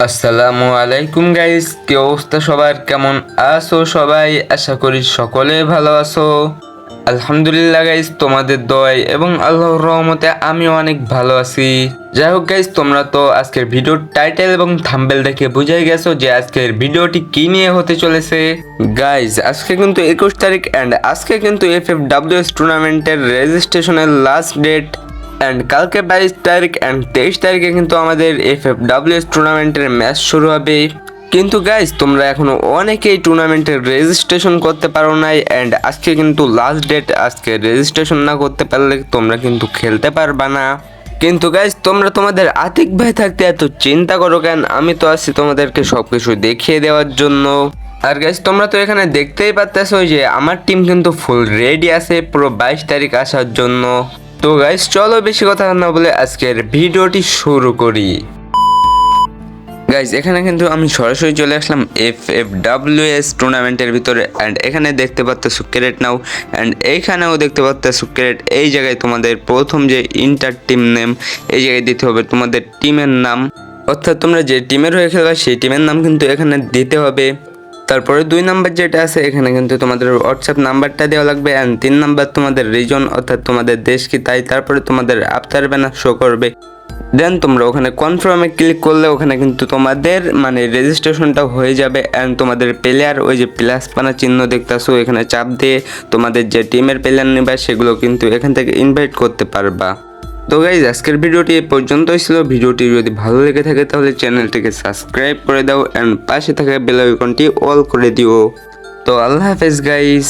আসসালামু আলাইকুম গাইস, কি অবস্থা সবার? কেমন আছো সবাই? আশা করি সকলে ভালো আছো। আলহামদুলিল্লাহ গাইস, তোমাদের দয় এবং আল্লাহর রহমতে আমি অনেক ভালো আছি। যাই হোক গাইস, তোমরা তো আজকের ভিডিওর টাইটেল এবং থাম্বনেল দেখে বুঝেই গেছো যে আজকের ভিডিওটি কি নিয়ে হতে চলেছে। গাইস, আজকে কিন্তু 21 তারিখ এন্ড আজকে কিন্তু এফএফডব্লিউএস টুর্নামেন্টের রেজিস্ট্রেশনের লাস্ট ডেট। অ্যান্ড কালকে 22 তারিখ অ্যান্ড 23 তারিখে কিন্তু আমাদের এফএফডব্লিউএস টুর্নামেন্টের ম্যাচ শুরু হবে। কিন্তু গাইস, তোমরা এখনো অনেকেই টুর্নামেন্টের রেজিস্ট্রেশন করতে পারো নাই অ্যান্ড আজকে কিন্তু লাস্ট ডেট। আজকে রেজিস্ট্রেশন না করতে পারলে তোমরা কিন্তু খেলতে পারবা না। কিন্তু গাইস, তোমরা তোমাদের আতিক ভাই থাকতে এত চিন্তা করো কেন? আমি তো আছি তোমাদেরকে সবকিছু দেখিয়ে দেওয়ার জন্য। আর গাইস, তোমরা তো এখানে দেখতেই পাচ্তেছো যে আমার টিম কিন্তু ফুল রেডি আছে পুরো 22 তারিখ আসার জন্য। তো গাইস, চলো বেশি কথা না বলে আজকের ভিডিওটি শুরু করি। গাইস, এখানে কিন্তু আমি সরাসরি চলে আসলাম এফএফডব্লিউএস টুর্নামেন্টের ভিতরে অ্যান্ড এখানে দেখতে পাচ্তেছো ক্যারেট নাও অ্যান্ড এইখানেও দেখতে পাচ্তেছো ক্যারেট। এই জায়গায় তোমাদের প্রথম যে ইন্টার টিম নেম, এই জায়গায় দিতে হবে তোমাদের টিমের নাম, অর্থাৎ তোমরা যে টিমের হয়ে খেলবা সেই টিমের নাম কিন্তু এখানে দিতে হবে। তারপরে 2 নাম্বার যেটা আছে এখানে কিন্তু তোমাদের হোয়াটসঅ্যাপ নাম্বারটা দেওয়া লাগবে অ্যান্ড 3 নাম্বার তোমাদের রিজন অর্থাৎ তোমাদের দেশ কি তাই। তারপরে তোমাদের আফতার ব্যানার শো করবে। দেন তোমরা ওখানে কনফার্মে ক্লিক করলে ওখানে কিন্তু তোমাদের রেজিস্ট্রেশনটা হয়ে যাবে অ্যান্ড তোমাদের প্লেয়ার ওই যে প্লাস পানা চিহ্ন দেখতেছো এখানে চাপ দিয়ে তোমাদের যে টিমের প্লেয়ার নেবে সেগুলো কিন্তু এখান থেকে ইনভাইট করতে পারবা। তো গাইজ, আজকের ভিডিওটি এই পর্যন্তই ছিল। ভিডিওটি যদি ভালো লেগে থাকে তাহলে চ্যানেলটিকে সাবস্ক্রাইব করে দাও অ্যান্ড পাশে থাকা বেল আইকনটি অল করে দিও। তো আল্লাহ হাফেজ গাইজ।